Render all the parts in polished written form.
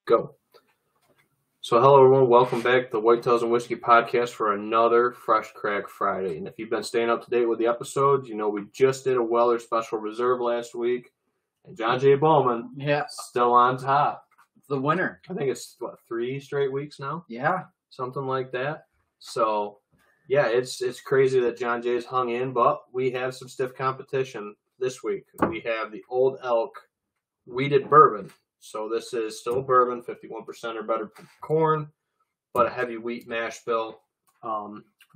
Go. So hello everyone, welcome back to the Whitetails and Whiskey podcast for another Fresh Crack Friday. And if you've been staying up to date with the episodes, you know we just did a Weller Special Reserve last week. And John J. Bowman, still on top. The winner. I think it's, 3 straight weeks now? Yeah. Something like that. So, yeah, it's crazy that John Jay's hung in, but we have some stiff competition this week. We have the Old Elk Wheated Bourbon. So this is still bourbon, 51% or better corn, but a heavy wheat mash bill.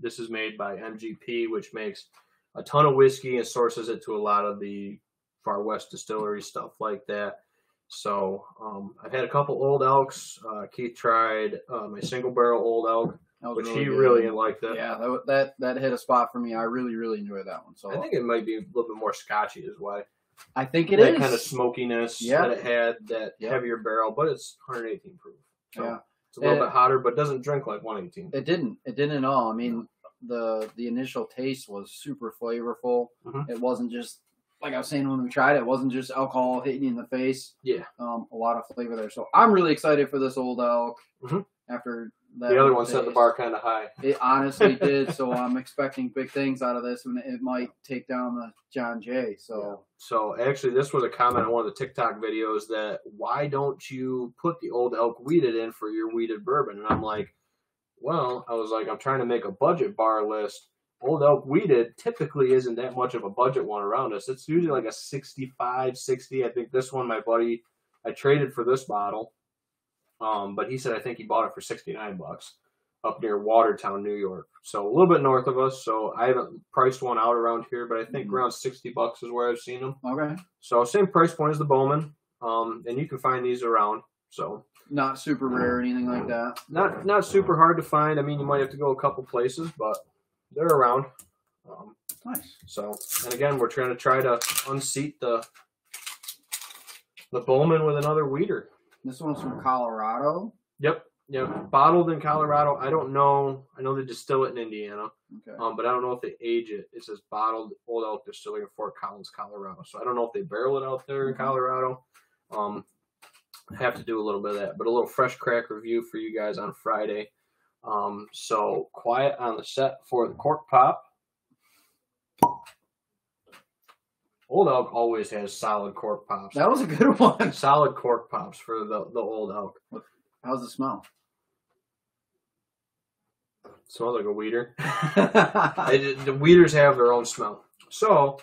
This is made by MGP, which makes a ton of whiskey and sources it to a lot of the Far West distillery stuff like that. So I've had a couple Old Elks. Keith tried my single barrel Old Elk, which he really liked it. Yeah, that hit a spot for me. I really enjoyed that one. So I think it might be a little bit more scotchy is why. I think it is. That kind of smokiness that it had, that heavier barrel, but it's 118 proof. So it's a little bit hotter, but doesn't drink like 118. It didn't at all. I mean, the initial taste was super flavorful. It wasn't just, like I was saying when we tried it, it wasn't just alcohol hitting you in the face. Yeah. A lot of flavor there. So I'm really excited for this Old Elk after that. The other one set the bar kind of high. It honestly did. So I'm expecting big things out of this, and it might take down the John Jay. So actually, this was a comment on one of the TikTok videos that why don't you put the Old Elk wheated in for your wheated bourbon? And I'm like, well, I'm trying to make a budget bar list. Old Elk wheated typically isn't that much of a budget one around us. It's usually like a 65, 60. I think this one, my buddy, I traded for this bottle. But he said I think he bought it for $69 up near Watertown, New York. So a little bit north of us. So I haven't priced one out around here, but I think around $60 is where I've seen them. Okay. So same price point as the Bowman. And you can find these around. So not super rare or anything like that. Not super hard to find. I mean, you might have to go a couple places, but they're around. Nice. So, and again, we're trying to unseat the Bowman with another weeder. This one's from Colorado? Yep. Bottled in Colorado. I don't know. I know they distill it in Indiana. Okay. But I don't know if they age it. It says bottled Old Elk Distillery in Fort Collins, Colorado. So I don't know if they barrel it out there in Colorado. I have to do a little bit of that. But a little fresh crack review for you guys on Friday. So quiet on the set for the cork pop. Old Elk always has solid cork pops. That was a good one. Solid cork pops for the Old Elk. How's it smell? Smells like a weeder. The weeders have their own smell. So,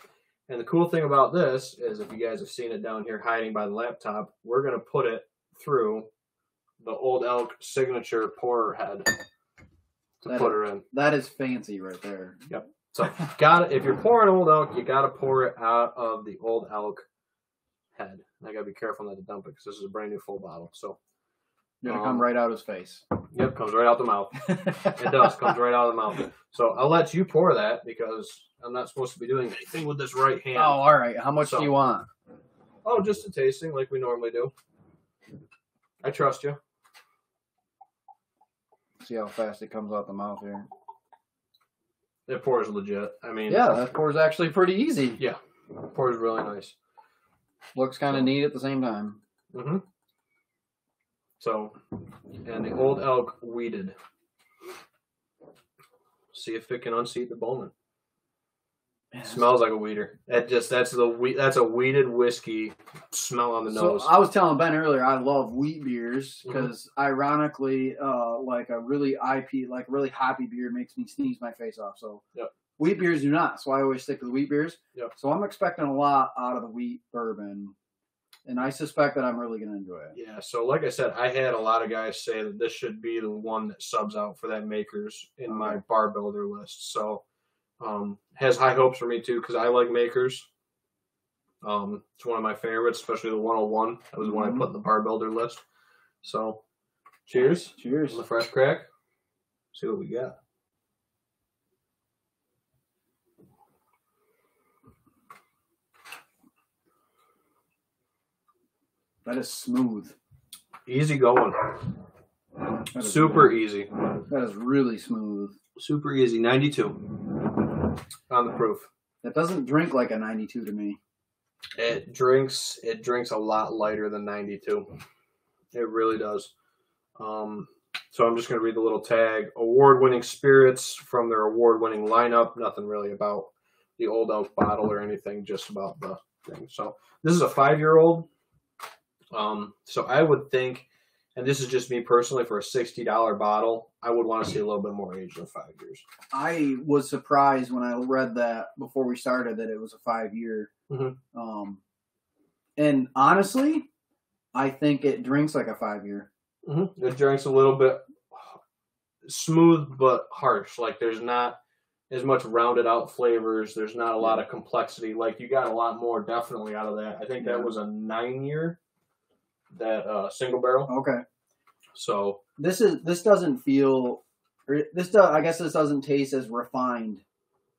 and the cool thing about this is if you guys have seen it down here hiding by the laptop, we're going to put it through the Old Elk signature pourer head to put her in. That is fancy right there. Yep. So if you're pouring Old Elk, you got to pour it out of the Old Elk head. I got to be careful not to dump it because this is a brand new full bottle. So you're going to come right out of his face. Yep, comes right out the mouth. It does, comes right out of the mouth. So I'll let you pour that because I'm not supposed to be doing anything with this right hand. Oh, all right. How much do you want? Oh, just a tasting like we normally do. I trust you. See how fast it comes out the mouth here. It pours legit. I mean, yeah, that pours actually pretty easy. Yeah, it pours really nice. Looks kind of neat at the same time. So, and the Old Elk wheated. See if it can unseat the Bowman. It smells like a weeder. That's a wheated whiskey smell on the nose. So I was telling Ben earlier, I love wheat beers because ironically, like a really hoppy beer makes me sneeze my face off. So wheat beers do not. So I always stick with wheat beers. Yep. So I'm expecting a lot out of the wheat bourbon, and I suspect that I'm really going to enjoy it. Yeah. So like I said, I had a lot of guys say that this should be the one that subs out for that Makers in my bar builder list. So. Has high hopes for me too because I like Makers. It's one of my favorites, especially the 101. That was the one I put in the bar builder list. So, cheers. Cheers. On the fresh crack. See what we got. That is smooth. Easy going. Super easy. That is really smooth. Super easy. 92 on the proof. That doesn't drink like a 92 to me. It drinks a lot lighter than 92. It really does. So I'm just going to read the little tag. Award-winning spirits from their award-winning lineup. Nothing really about the Old Elk bottle or anything, just about the thing. So this is a 5-year-old. So I would think, and this is just me personally, for a $60 bottle, I would want to see a little bit more age than 5 years. I was surprised when I read that before we started that it was a 5-year. Mm-hmm. And honestly, I think it drinks like a 5-year. Mm-hmm. It drinks a little bit smooth but harsh. Like there's not as much rounded out flavors. There's not a lot of complexity. Like you got a lot more definitely out of that. I think that was a 9-year, that single barrel. Okay. So this doesn't feel, I guess this doesn't taste as refined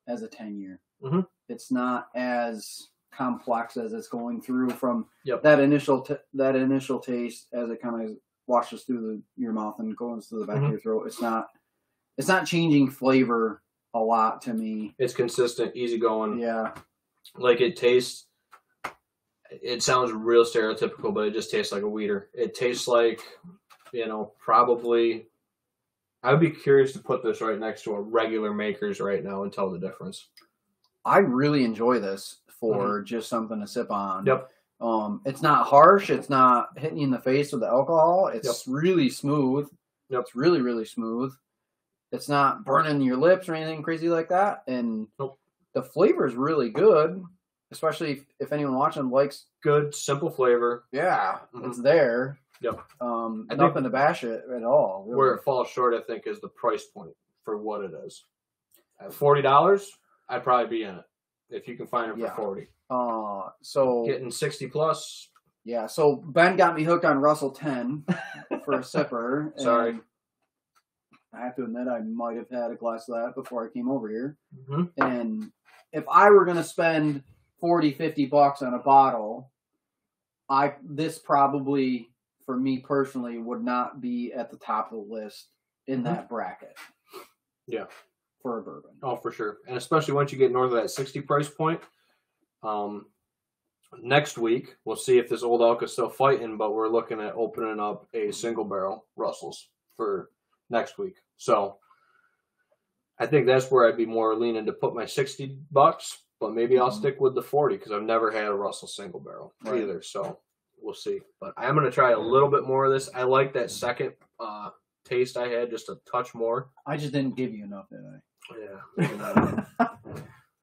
as a 10-year. Mm-hmm. It's not as complex as it's going through from Yep. that initial taste as it kind of washes through your mouth and goes to the back of your throat. It's not changing flavor a lot to me. It's consistent, easygoing. Yeah. Like it tastes, it sounds real stereotypical, but it just tastes like a weeder. It tastes like, probably, I would be curious to put this right next to a regular Maker's right now and tell the difference. I really enjoy this for just something to sip on. Yep. It's not harsh. It's not hitting you in the face with the alcohol. It's really smooth. Yep. It's really, really smooth. It's not burning your lips or anything crazy like that. And the flavor is really good, especially if anyone watching likes good, simple flavor. Yeah, it's there. Yep. Nothing to bash it at all. Really. Where it falls short, I think, is the price point for what it is. At $40, I'd probably be in it if you can find it for $40. So getting 60 plus. Yeah. So Ben got me hooked on Russell 10 for a sipper. Sorry. I have to admit, I might have had a glass of that before I came over here. Mm-hmm. And if I were going to spend $40-$50 on a bottle, this probably, for me personally, would not be at the top of the list in that bracket. Yeah. For a bourbon. Oh, for sure. And especially once you get north of that 60 price point. Next week, we'll see if this Old Elk is still fighting, but we're looking at opening up a single barrel Russell's for next week. So I think that's where I'd be more leaning to put my $60, but maybe I'll stick with the 40 because I've never had a Russell single barrel either. So we'll see. But I'm going to try a little bit more of this. I like that second taste I had, just a touch more. I just didn't give you enough, did I? Yeah.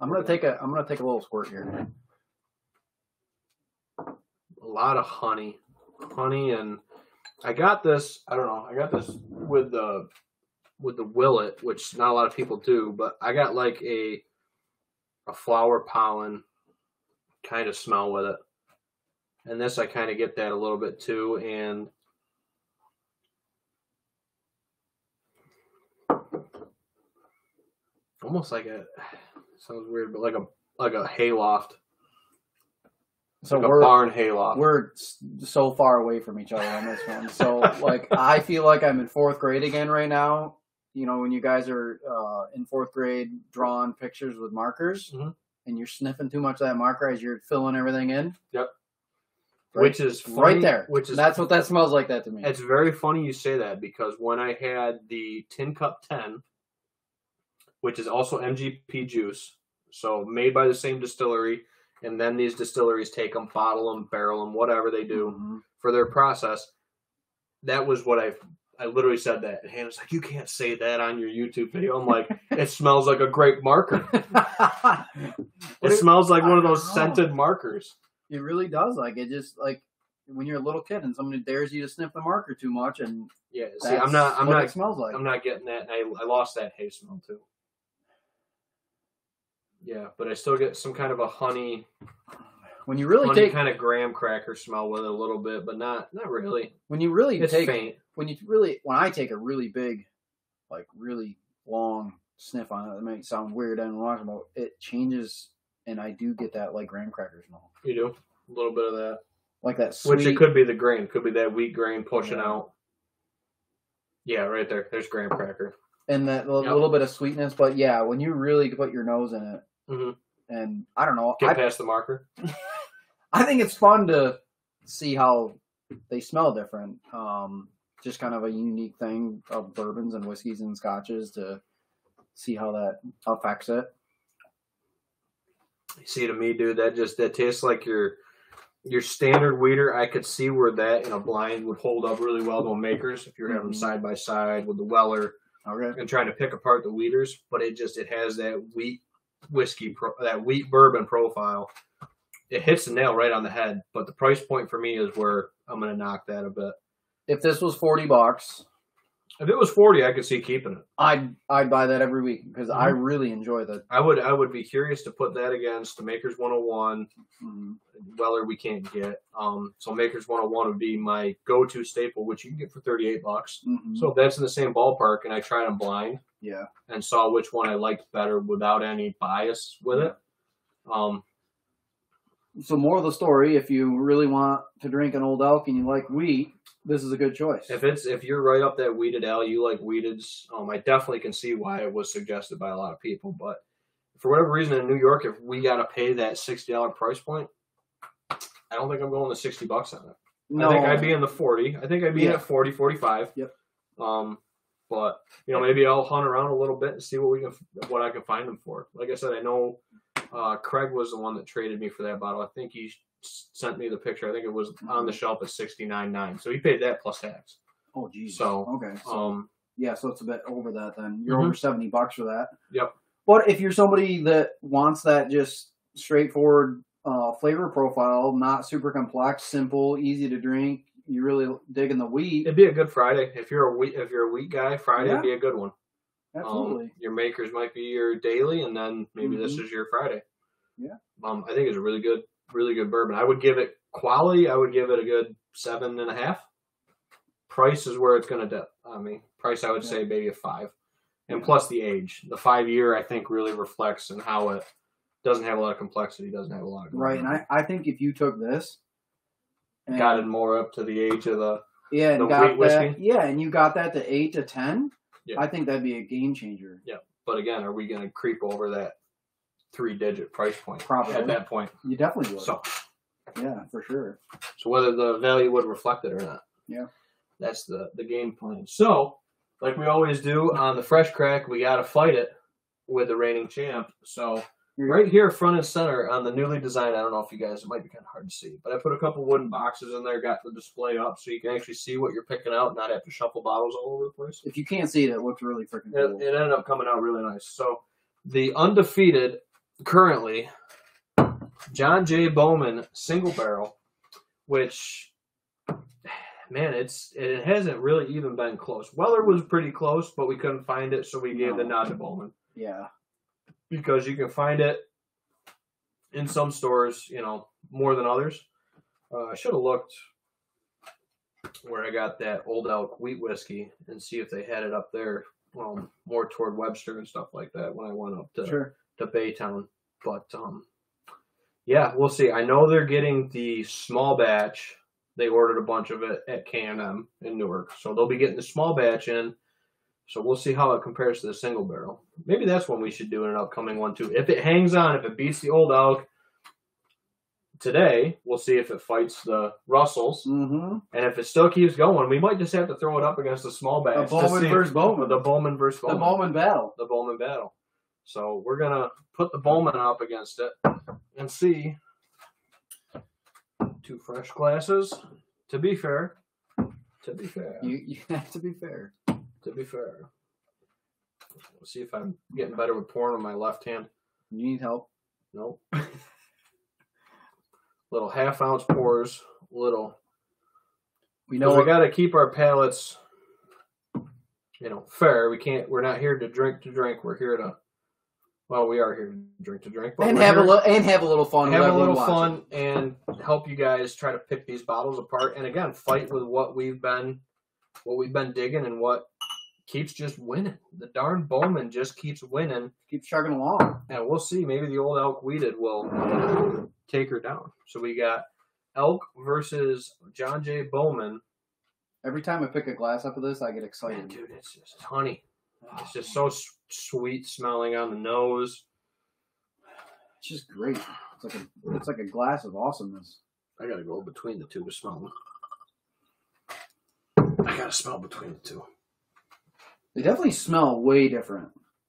I'm gonna take a little squirt here. A lot of honey, and I got this. I don't know. I got this with the Willet, which not a lot of people do, but I got like a flower pollen kind of smell with it, and this I kind of get that a little bit too, and almost like sounds weird, but like a hayloft. So like a barn hayloft. We're so far away from each other on this one. So like I feel like I'm in 4th grade again right now. When you guys are in 4th grade drawing pictures with markers and you're sniffing too much of that marker as you're filling everything in. Yep. Right, which is funny, right there. That's what that smells like that to me. It's very funny you say that because when I had the Tin Cup 10, which is also MGP juice, so made by the same distillery, and then these distilleries take them, bottle them, barrel them, whatever they do for their process. That was what I literally said that. And Hannah's like, you can't say that on your YouTube video. I'm like, it smells like a grape marker. It smells like one of those scented markers. It really does. Like, it just, like, when you're a little kid and somebody dares you to sniff the marker too much, and yeah, see, I'm not it smells like. I'm not getting that, and I lost that hay smell too. Yeah, but I still get some kind of a honey. When you really take kind of graham cracker smell with it a little bit, but not really. When you really it's faint. When I take a really big, like really long sniff on it, it might sound weird. I don't know about it changes, and I do get that like graham cracker smell. You do a little bit of that, like that sweet. Which it could be the grain, could be that wheat grain pushing out. Yeah, right there. There's graham cracker. And that little bit of sweetness, but yeah, when you really put your nose in it, and I don't know, get past the marker. I think it's fun to see how they smell different. Just kind of a unique thing of bourbons and whiskeys and scotches to see how that affects it. See, to me, dude, that tastes like your standard weeder. I could see where that in a blind would hold up really well to a Makers if you're having them side by side with the Weller and trying to pick apart the weeders. But it has that wheat whiskey, that wheat bourbon profile. It hits the nail right on the head. But the price point for me is where I'm going to knock that a bit. If this was $40, if it was 40, I could see keeping it. I'd buy that every week because I really enjoy that. I would be curious to put that against the Makers 101. Weller we can't get. So Makers 101 would be my go-to staple, which you can get for $38. So if that's in the same ballpark, and I tried them blind, and saw which one I liked better without any bias with it. So more of the story, if you really want to drink an Old Elk and you like wheat, this is a good choice. If you're right up that wheated ale, you like wheateds, I definitely can see why it was suggested by a lot of people. But for whatever reason in New York, if we got to pay that $60 price point, I don't think I'm going to $60 on it. No. I think I'd be in the 40. I think I'd be at 40, 45. Yep. But maybe I'll hunt around a little bit and see what I can find them for. Like I said, I know Craig was the one that traded me for that bottle. I think he sent me the picture. I think it was on the shelf at $69.9. So he paid that plus tax. Oh, geez. So okay. So, so it's a bit over that then. You're over $70 for that. Yep. But if you're somebody that wants that just straightforward flavor profile, not super complex, simple, easy to drink, you really digging the wheat. It'd be a good Friday. If you're a wheat guy, Friday would be a good one. Absolutely. Your Makers might be your daily, and then maybe this is your Friday. Yeah. I think it's a really good bourbon. I would give it quality. I would give it a good 7.5. Price is where it's going to dip. Price I would say maybe a 5, and plus the age. The 5-year I think really reflects in how it doesn't have a lot of complexity. Doesn't have a lot of right. And I think if you took this, and got it more up to the age of the and got wheat whiskey. And you got that to 8 to 10. Yeah. I think that'd be a game changer. Yeah, but again, are we going to creep over that 3-digit price point? Probably at that point. You definitely would. So, yeah, for sure. So whether the value would reflect it or not. Yeah, that's the game plan. So, like we always do on the Fresh Crack, we got to fight it with the reigning champ. So. Right here, front and center on the newly designed, I don't know if you guys, it might be kind of hard to see, but I put a couple wooden boxes in there, got the display up so you can actually see what you're picking out, not have to shuffle bottles all over the place. If you can't see it, it looks really freaking cool. It ended up coming out really nice. So the undefeated, currently, John J. Bowman single barrel, which, man, it hasn't really even been close. Weller was pretty close, but we couldn't find it, so we gave the nod to Bowman. Yeah. Because you can find it in some stores, more than others. I should have looked where I got that Old Elk wheat whiskey and see if they had it up there, more toward Webster and stuff like that when I went up to Baytown. But, we'll see. I know they're getting the small batch. They ordered a bunch of it at K&M in Newark. So they'll be getting the small batch in. So we'll see how it compares to the single barrel. Maybe that's one we should do in an upcoming one, too. If it hangs on, if it beats the Old Elk today, we'll see if it fights the Russells. Mm-hmm. And if it still keeps going, we might just have to throw it up against the small batch. The Bowman versus Bowman. The Bowman versus Bowman. The Bowman battle. The Bowman battle. So we're going to put the Bowman up against it and see. 2 fresh glasses. To be fair. You have to be fair. To be fair. We'll see if I'm getting better with pouring on my left hand. You need help? Nope. Little half-ounce pours. Little. We got to keep our palates, fair. We're not here to drink. We're here to. Well, we are here to drink. But have a little fun. Have a little fun and help you guys try to pick these bottles apart. And again, fight with what we've been digging and what keeps just winning. The darn Bowman just keeps winning. Keeps chugging along. And we'll see. Maybe the Old Elk Wheated will take her down. So we got Elk versus John J. Bowman. Every time I pick a glass up of this, I get excited. Man, dude, it's just honey. It's just so sweet smelling on the nose. It's just great. It's like a glass of awesomeness. I got to go between the two to smell them. gotta smell between the two. They definitely smell way different.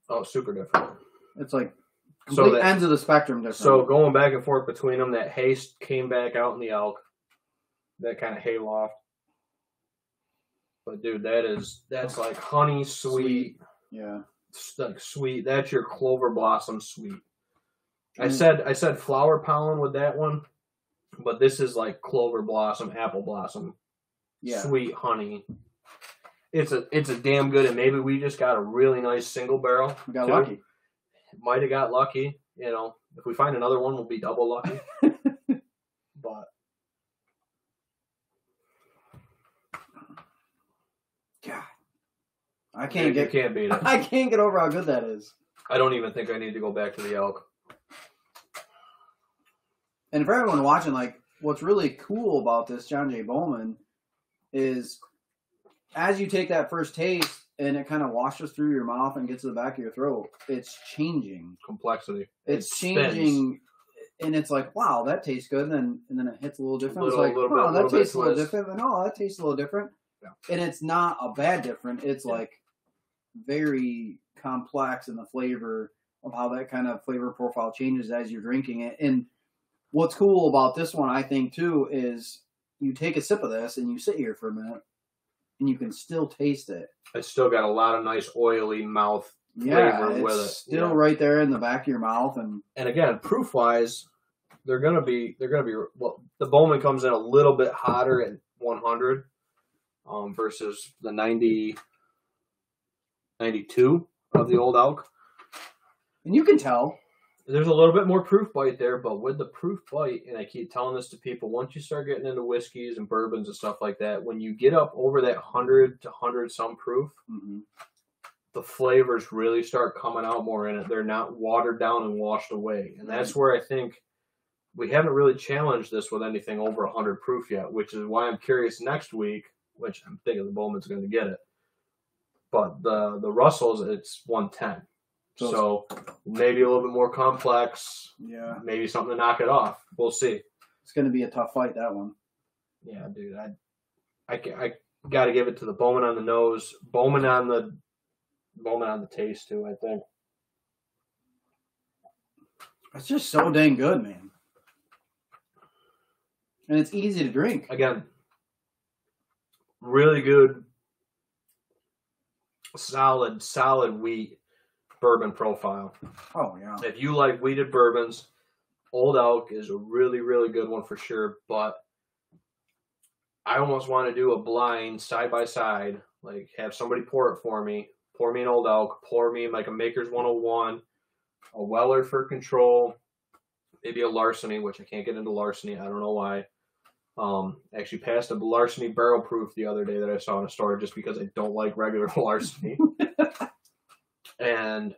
Oh, super different. It's like complete ends of the spectrum different. So going back and forth between them, that hay came back out in the elk. That kind of hay loft. But dude, that's like honey sweet. Yeah. Like sweet. That's your clover blossom sweet. I said flower pollen with that one, but this is like clover blossom, apple blossom. Yeah. Sweet honey. It's a damn good, and maybe we just got a really nice single barrel. We got lucky. Might have got lucky. You know, if we find another one, we'll be double lucky. But God, I can't you can't beat it. I can't get over how good that is. I don't even think I need to go back to the elk. And for everyone watching, like, what's really cool about this John J. Bowman is, as you take that first taste and it kind of washes through your mouth and gets to the back of your throat, it's changing. Complexity. It's changing, and it's like, wow, that tastes good. And then it hits a little different. It's like, oh, that tastes a little different. And oh, that tastes a little different. Yeah. And it's not a bad different. It's like very complex in the flavor of how that kind of flavor profile changes as you're drinking it. And what's cool about this one, I think, too, is you take a sip of this and you sit here for a minute and you can still taste it. It's still got a lot of nice oily mouth flavor with it. Still right there in the back of your mouth. And again, proof wise, they're gonna be well, the Bowman comes in a little bit hotter at 100 versus the 92 of the old elk. And you can tell. There's a little bit more proof bite there, but with the proof bite, and I keep telling this to people, once you start getting into whiskeys and bourbons and stuff like that, when you get up over that 100 to 100 some proof, the flavors really start coming out more in it. They're not watered down and washed away. And that's where I think we haven't really challenged this with anything over 100 proof yet, which is why I'm curious next week, which I'm thinking the Bowman's going to get it. But the Russells, it's 110. So maybe a little bit more complex. Yeah. Maybe something to knock it off. We'll see. It's going to be a tough fight, that one. Yeah, dude. I got to give it to the Bowman on the nose, Bowman on the taste too, I think. It's just so dang good, man. And it's easy to drink. Again, really good, solid wheat bourbon profile. Oh, yeah. If you like wheated bourbons, Old Elk is a really, really good one for sure. But I almost want to do a blind side by side, like have somebody pour it for me. Pour me an Old Elk. Pour me like a Maker's 101, a Weller for control, maybe a Larceny, which I can't get into Larceny. I don't know why. Actually passed a Larceny barrel proof the other day that I saw in a store just because I don't like regular Larceny. And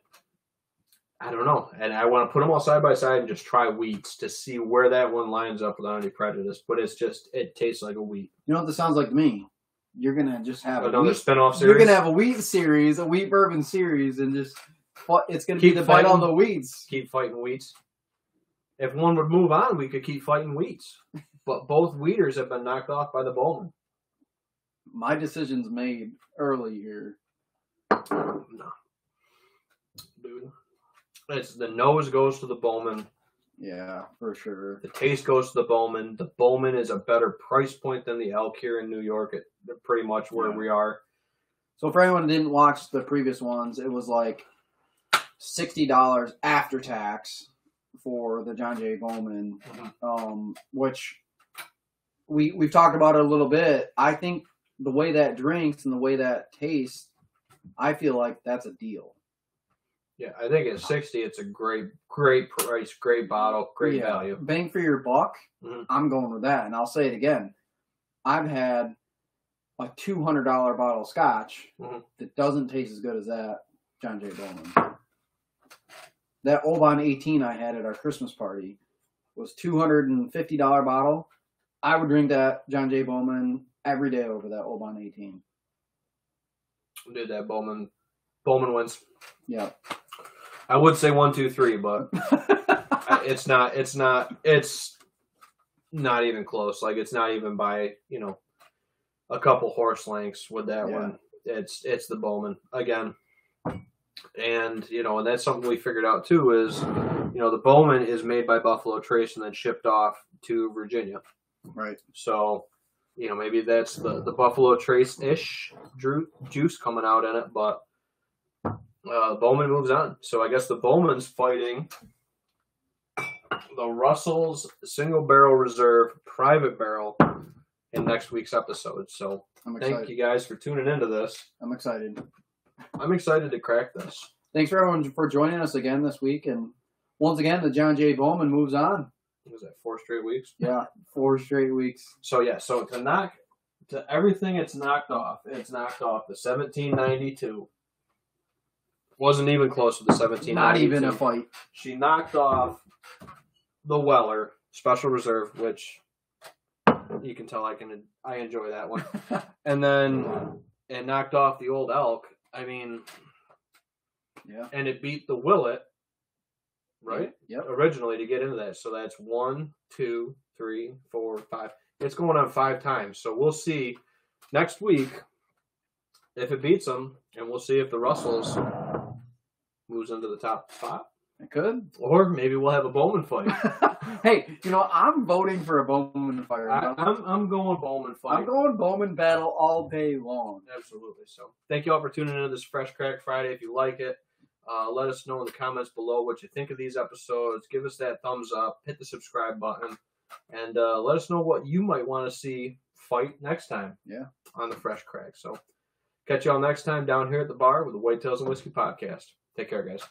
I don't know. And I want to put them all side by side and just try wheats to see where that one lines up without any prejudice. But it's just, it tastes like a wheat. You know what this sounds like to me? You're going to just have another spinoff series. You're going to have a wheat series, a wheat bourbon series, and just, it's going to be the fight on the wheats. Keep fighting wheats. If one would move on, we could keep fighting wheats. But both wheaters have been knocked off by the Bowman. My decision's made early here. No. Dude. The nose goes to the Bowman. Yeah, for sure. The taste goes to the Bowman. The Bowman is a better price point than the Elk here in New York. They're pretty much where we are. So for anyone who didn't watch the previous ones, it was like $60 after tax for the John J. Bowman, which we've talked about it a little bit. I think the way that drinks and the way that tastes, I feel like that's a deal. Yeah, I think at 60, it's a great price, great bottle, great value. Bang for your buck, I'm going with that. And I'll say it again. I've had a $200 bottle of scotch that doesn't taste as good as that John J. Bowman. That Bourbon 18 I had at our Christmas party was $250 bottle. I would drink that John J. Bowman every day over that Bourbon 18. Dude, that Bowman wins. Yeah. I would say 1, 2, 3, but it's not even close. Like, it's not even by, a couple horse lengths with that Yeah. one. It's the Bowman again. And, and that's something we figured out too is, the Bowman is made by Buffalo Trace and then shipped off to Virginia. Right. So, maybe that's the Buffalo Trace-ish juice coming out in it, but Bowman moves on. So I guess the Bowman's fighting the Russell's Single Barrel Reserve Private Barrel in next week's episode. So thank you guys for tuning into this. I'm excited. I'm excited to crack this. Thanks for everyone for joining us again this week. And once again, the John J. Bowman moves on. What was that, 4 straight weeks? Yeah, 4 straight weeks. So to everything it's knocked off the 1792. Wasn't even close to the 1792. Not even a fight. She knocked off the Weller Special Reserve, which you can tell I enjoy that one. And then it knocked off the Old Elk. I mean, yeah. And it beat the Willet, right? Yep. Originally to get into that. So that's 1, 2, 3, 4, 5. It's going on 5 times. So we'll see next week if it beats them, and we'll see if the Russells moves into the top 5. It could. Or maybe we'll have a Bowman fight. Hey, I'm voting for a Bowman fight. I'm going Bowman fight. I'm going Bowman battle all day long. Absolutely. So thank you all for tuning into this Fresh Crack Friday. If you like it, let us know in the comments below what you think of these episodes. Give us that thumbs up. Hit the subscribe button. And let us know what you might want to see fight next time on the Fresh Crack. So catch you all next time down here at the bar with the Whitetails and Whiskey Podcast. Take care, guys.